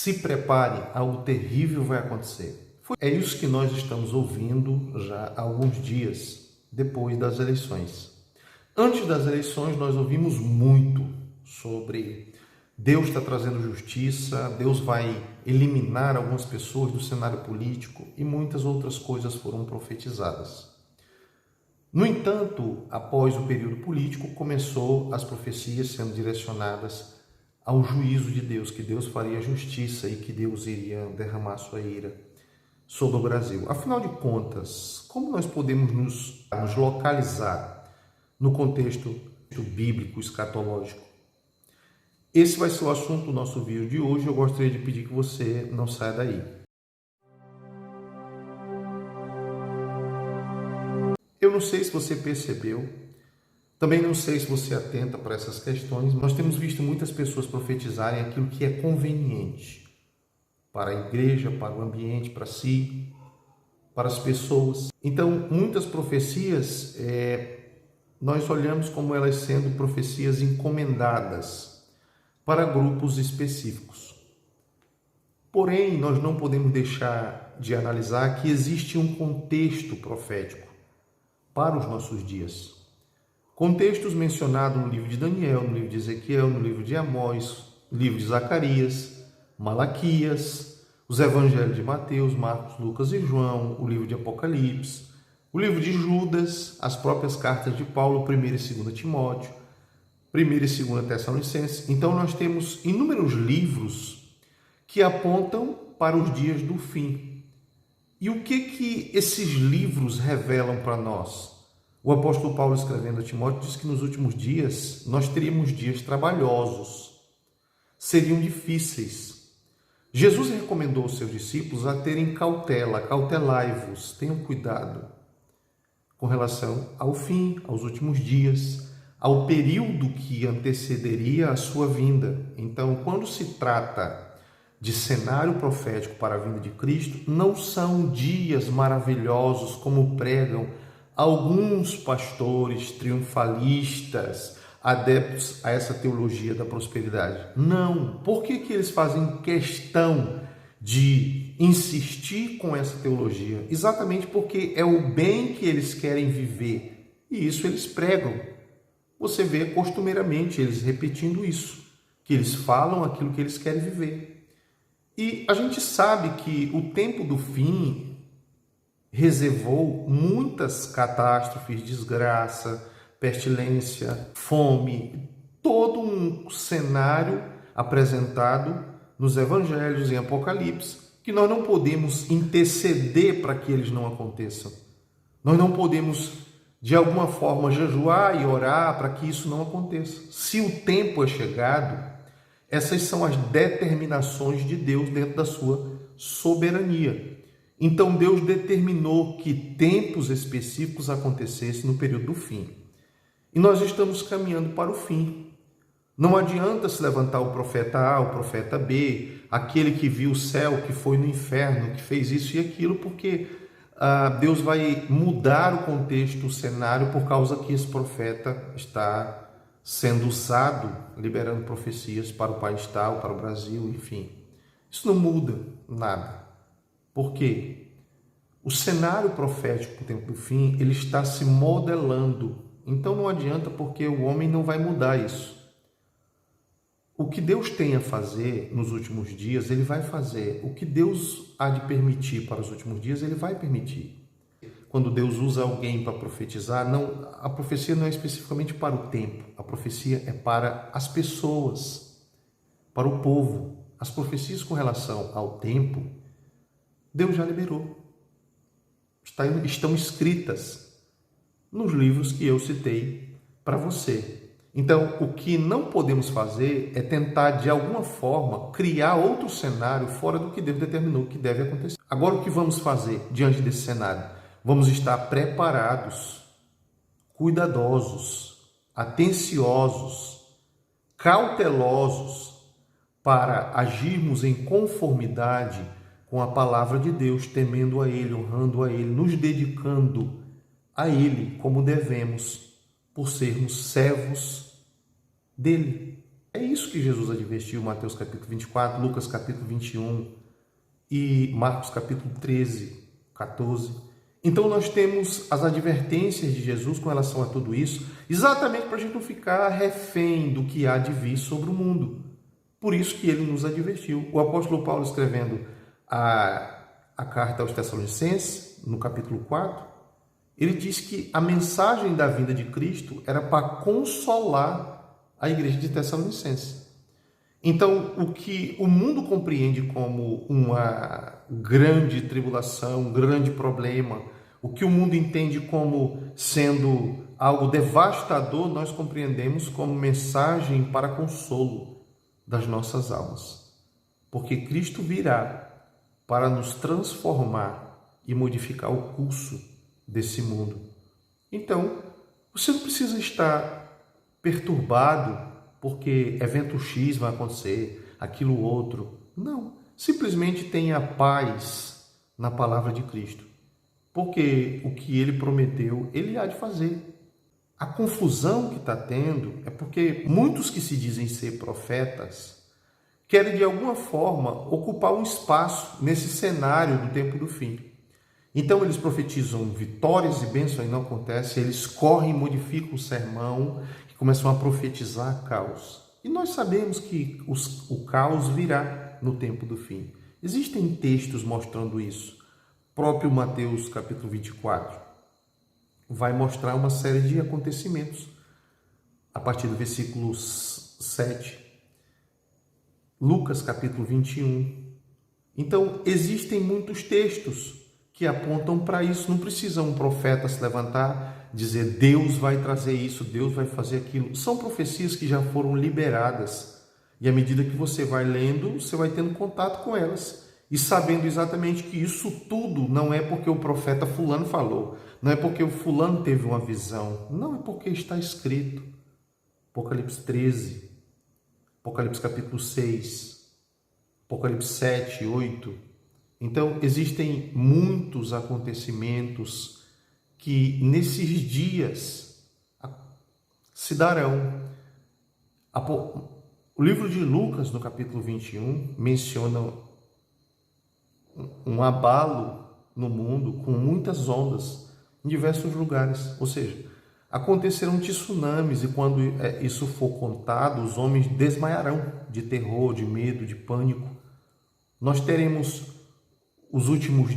Se prepare, algo terrível vai acontecer. É isso que nós estamos ouvindo já há alguns dias depois das eleições. Antes das eleições, nós ouvimos muito sobre Deus está trazendo justiça, Deus vai eliminar algumas pessoas do cenário político e muitas outras coisas foram profetizadas. No entanto, após o período político, começou as profecias sendo direcionadas ao juízo de Deus, que Deus faria justiça e que Deus iria derramar sua ira sobre o Brasil. Afinal de contas, como nós podemos nos localizar no contexto bíblico, escatológico? Esse vai ser o assunto do nosso vídeo de hoje. Eu gostaria de pedir que você não saia daí. Eu não sei se você percebeu, também não sei se você atenta para essas questões. Nós temos visto muitas pessoas profetizarem aquilo que é conveniente para a igreja, para o ambiente, para si, para as pessoas. Então, muitas profecias, nós olhamos como elas sendo profecias encomendadas para grupos específicos. Porém, nós não podemos deixar de analisar que existe um contexto profético para os nossos dias. Contextos mencionados no livro de Daniel, no livro de Ezequiel, no livro de Amós, no livro de Zacarias, Malaquias, os evangelhos de Mateus, Marcos, Lucas e João, o livro de Apocalipse, o livro de Judas, as próprias cartas de Paulo, 1 e 2 Timóteo, 1 e 2 Tessalonicenses. Então nós temos inúmeros livros que apontam para os dias do fim. E o que esses livros revelam para nós? O apóstolo Paulo, escrevendo a Timóteo, diz que nos últimos dias nós teríamos dias trabalhosos, seriam difíceis. Jesus recomendou aos seus discípulos a terem cautela, cautelai-vos, tenham cuidado com relação ao fim, aos últimos dias, ao período que antecederia a sua vinda. Então, quando se trata de cenário profético para a vinda de Cristo, não são dias maravilhosos como pregam alguns pastores triunfalistas, adeptos a essa teologia da prosperidade. Não. Por que eles fazem questão de insistir com essa teologia? Exatamente porque é o bem que eles querem viver. E isso eles pregam. Você vê costumeiramente eles repetindo isso, que eles falam aquilo que eles querem viver. E a gente sabe que o tempo do fim reservou muitas catástrofes, desgraça, pestilência, fome, todo um cenário apresentado nos evangelhos em Apocalipse, que nós não podemos interceder para que eles não aconteçam. Nós não podemos, de alguma forma, jejuar e orar para que isso não aconteça. Se o tempo é chegado, essas são as determinações de Deus dentro da sua soberania. Então Deus determinou que tempos específicos acontecessem no período do fim. E nós estamos caminhando para o fim. Não adianta se levantar o profeta A, o profeta B, aquele que viu o céu, que foi no inferno, que fez isso e aquilo, porque Deus vai mudar o contexto, o cenário, por causa que esse profeta está sendo usado, liberando profecias para o país tal, para o Brasil, enfim. Isso não muda nada. Por quê? O cenário profético do tempo do fim, ele está se modelando. Então não adianta, porque o homem não vai mudar isso. O que Deus tem a fazer nos últimos dias, ele vai fazer. O que Deus há de permitir para os últimos dias, ele vai permitir. Quando Deus usa alguém para profetizar, a profecia não é especificamente para o tempo. A profecia é para as pessoas, para o povo. As profecias com relação ao tempo, Deus já liberou. Estão escritas nos livros que eu citei para você. Então, o que não podemos fazer é tentar, de alguma forma, criar outro cenário fora do que Deus determinou que deve acontecer. Agora, o que vamos fazer diante desse cenário? Vamos estar preparados, cuidadosos, atenciosos, cautelosos para agirmos em conformidade com a palavra de Deus, temendo a Ele, honrando a Ele, nos dedicando a Ele como devemos, por sermos servos dele. É isso que Jesus advertiu, Mateus capítulo 24, Lucas capítulo 21 e Marcos capítulo 13, 14. Então nós temos as advertências de Jesus com relação a tudo isso, exatamente para a gente não ficar refém do que há de vir sobre o mundo. Por isso que ele nos advertiu. O apóstolo Paulo, escrevendo a carta aos Tessalonicenses, no capítulo 4, ele diz que a mensagem da vinda de Cristo era para consolar a igreja de Tessalonicenses. Então, o que o mundo compreende como uma grande tribulação, um grande problema, o que o mundo entende como sendo algo devastador, nós compreendemos como mensagem para consolo das nossas almas. Porque Cristo virá para nos transformar e modificar o curso desse mundo. Então, você não precisa estar perturbado porque evento X vai acontecer, aquilo outro. Não, simplesmente tenha paz na palavra de Cristo. Porque o que ele prometeu, ele há de fazer. A confusão que está tendo é porque muitos que se dizem ser profetas querem de alguma forma ocupar um espaço nesse cenário do tempo do fim. Então eles profetizam vitórias e bênçãos e não acontece, eles correm, modificam o sermão e começam a profetizar caos. E nós sabemos que o caos virá no tempo do fim. Existem textos mostrando isso. O próprio Mateus capítulo 24 vai mostrar uma série de acontecimentos a partir do versículo 7. Lucas capítulo 21. Então existem muitos textos que apontam para isso. Não precisa um profeta se levantar, dizer Deus vai trazer isso, Deus vai fazer aquilo. São profecias que já foram liberadas. E à medida que você vai lendo, você vai tendo contato com elas. E sabendo exatamente que isso tudo não é porque o profeta fulano falou. Não é porque o fulano teve uma visão. Não, é porque está escrito. Apocalipse 13, Apocalipse capítulo 6, Apocalipse 7, 8... Então, existem muitos acontecimentos que nesses dias se darão. O livro de Lucas, no capítulo 21, menciona um abalo no mundo com muitas ondas em diversos lugares. Ou seja, acontecerão tsunamis e quando isso for contado, os homens desmaiarão de terror, de medo, de pânico. Nós teremos os últimos